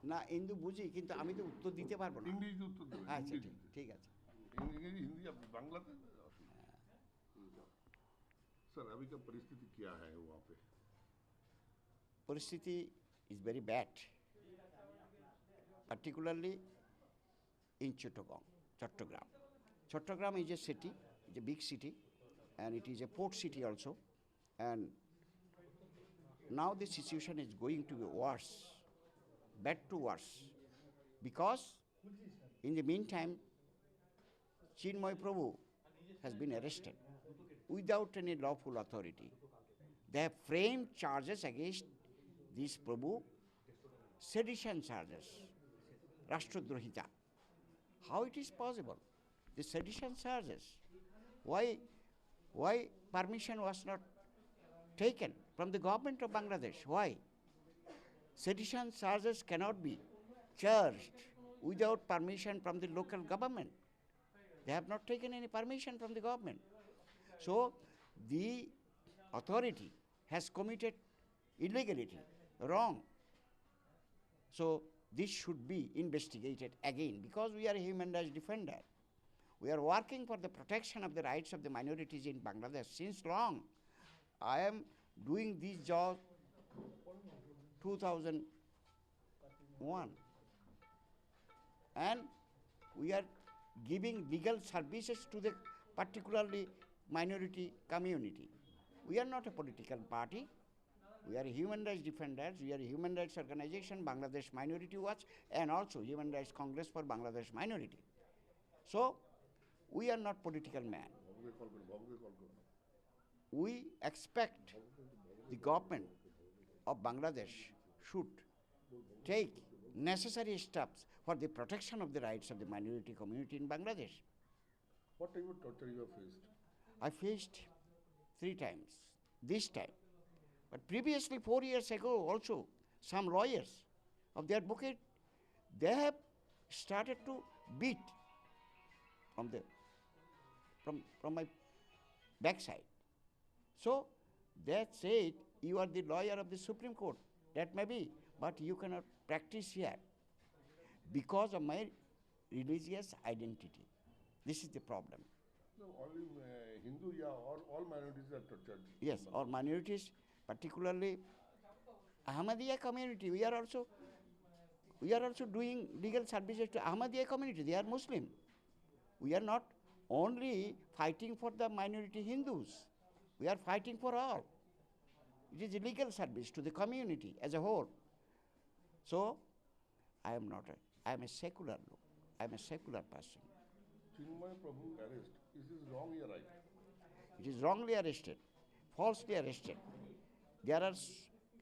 না হিন্দু বুঝি, কিন্তু আমি তো উত্তর দিতে পারবো না। ইংরেজিতে उत्तर देवें। আচ্ছা, ঠিক আছে। इंग्लिश हिंदी अब बांग्लादेश सर अभी का परिस्थिति क्या है वहाँ पे? परिस्थिति is very bad, particularly in Chattogram. Chattogram is a city, it's a big city, and it is a port city also. And now the situation is going to be worse, bad to worse, because in the meantime, Chinmoy Prabhu has been arrested without any lawful authority. They have framed charges against this Prabhu, sedition charges, Rashtradrohita. How it is possible? The sedition charges. Why permission was not taken from the government of Bangladesh? Why? Sedition charges cannot be charged without permission from the local government. They have not taken any permission from the government. So the authority has committed illegality, wrong. So this should be investigated again, because we are a human rights defender. We are working for the protection of the rights of the minorities in Bangladesh since long. I am doing this job 2001, and we are giving legal services to the particularly minority community. We are not a political party. We are human rights defenders. We are a human rights organization, Bangladesh Minority Watch, and also Human Rights Congress for Bangladesh Minority. So we are not political men. We expect the government of Bangladesh should take necessary steps for the protection of the rights of the minority community in Bangladesh. What type of torture you have faced? I faced 3 times, this time. But previously, 4 years ago also, some lawyers of the advocate, they have started to beat from my backside. So they said, you are the lawyer of the Supreme Court. That may be, but you cannot practice here because of my religious identity. This is the problem. No, only Hindu, yeah, all minorities are tortured. Yes, all minorities, particularly Ahmadiyya community. We are also doing legal services to Ahmadiyya community. They are Muslim. We are not only fighting for the minority Hindus. We are fighting for all. It is a legal service to the community as a whole. So I am a secular person. Chinmoy Prabhu arrest, is this wrong or right? It is wrongly arrested, falsely arrested. There are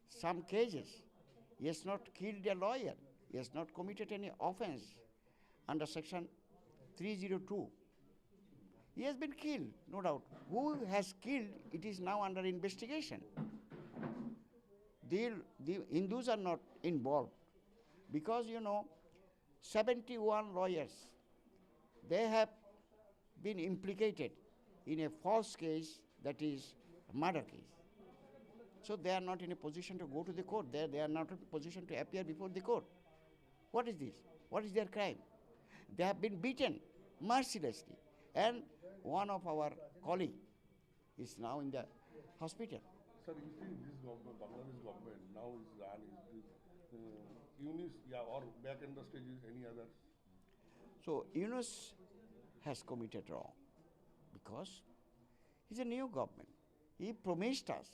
some cases. He has not killed a lawyer. He has not committed any offense under section 302. He has been killed, no doubt. Who has killed, it is now under investigation. The Hindus are not involved, because 71 lawyers, they have been implicated in a false case, that is murder case. So they are not in a position to go to the court. They are not in a position to appear before the court. What is this? What is their crime? They have been beaten mercilessly, and one of our colleagues is now in the hospital. Sir, you think this government, Bangladesh government, now is run is Yunus, yeah, or back in the stages, any others? So Yunus has committed wrong, because he's a new government. He promised us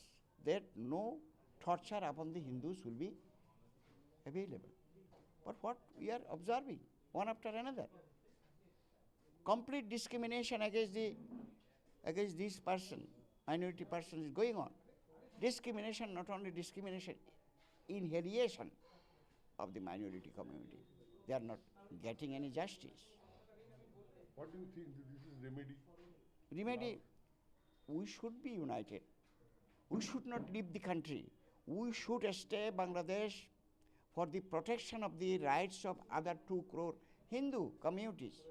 that no torture upon the Hindus will be available. But what we are observing, one after another, complete discrimination against this person, minority person, is going on. Discrimination, not only discrimination, inhalation of the minority community. They are not getting any justice. What do you think this is remedy? Remedy, we should be united. We should not leave the country. We should stay Bangladesh for the protection of the rights of other 2 crore Hindu communities.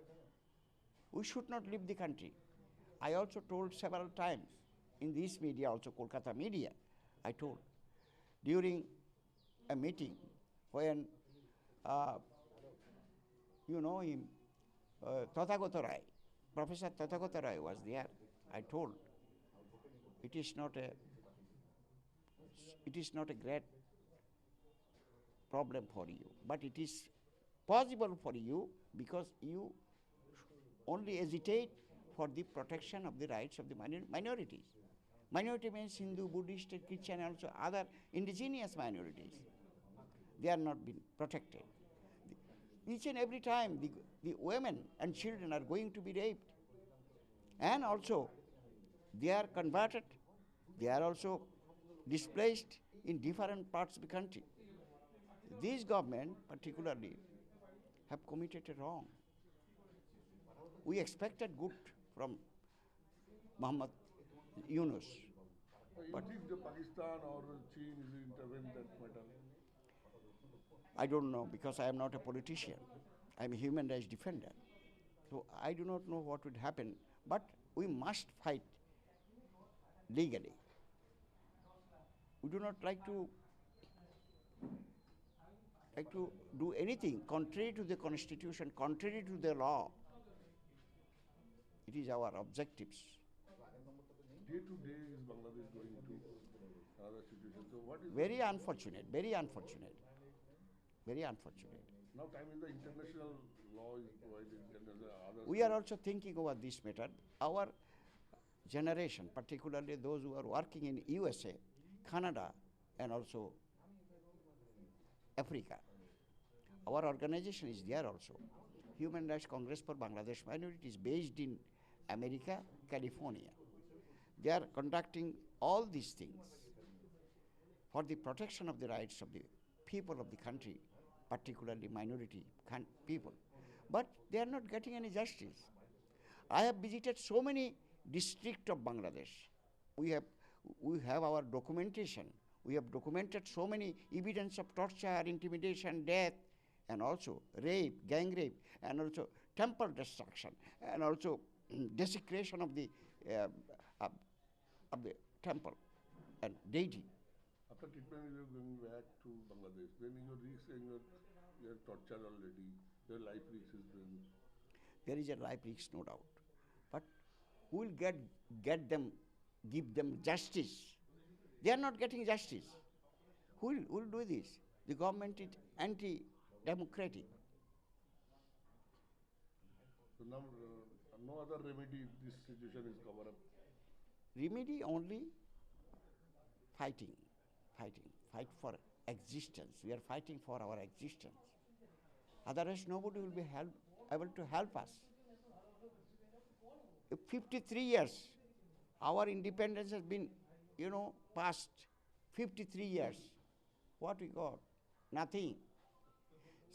We should not leave the country. I also told several times in this media, also Calcutta media, I told during a meeting when uh, you know him, Tathagata Rai, Professor Tathagata Rai was there. I told it is not a great problem for you, but it is possible for you because you only hesitate for the protection of the rights of the minorities. Minority means Hindu, Buddhist, Christian, and also other indigenous minorities. They are not being protected. Each and every time the women and children are going to be raped. And also they are converted, they are also displaced in different parts of the country. This government particularly have committed a wrong. We expected good from Muhammad Yunus. You think the Pakistan or China is intervened that matter? I don't know because I am not a politician. I am a human rights defender. So I do not know what would happen, but we must fight legally. We do not like to do anything contrary to the constitution, contrary to the law. It is our objectives. Day to day is Bangladesh going to another situation. So what is Very unfortunate, very unfortunate, very unfortunate. now time is the international law is provided and the other We are also thinking over this matter. Our generation, particularly those who are working in USA, Canada, and also Africa. Our organization is there also. Human Rights Congress for Bangladesh Minorities based in America, California. They are conducting all these things for the protection of the rights of the people of the country, particularly minority people. But they are not getting any justice. I have visited so many districts of Bangladesh. We have our documentation. We have documented so many evidence of torture, intimidation, death, and also rape, gang rape, and also temple destruction, and also desecration of the temple and deity. after treatment you are going back to Bangladesh. Then your risk and your torture already, your life risk is then. There is a life risk, no doubt. But who will get them, give them justice? They are not getting justice. Who will do this? The government is anti-democratic. So now no other remedy if this situation is covered up. Remedy only fight for existence. We are fighting for our existence. Otherwise, nobody will be able to help us. 53 years, our independence has been, past 53 years. What we got? Nothing.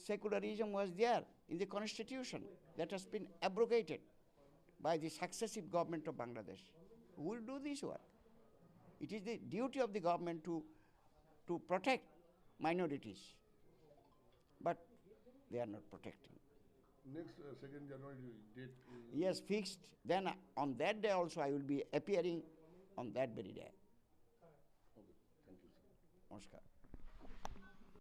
Secularism was there in the constitution that has been abrogated by the successive government of Bangladesh. Who will do this work? It is the duty of the government to protect minorities, but they are not protecting. Next 2nd January date? Yes, fixed. Then on that day also I will be appearing on that very day. Okay, thank you, sir. Namaskar.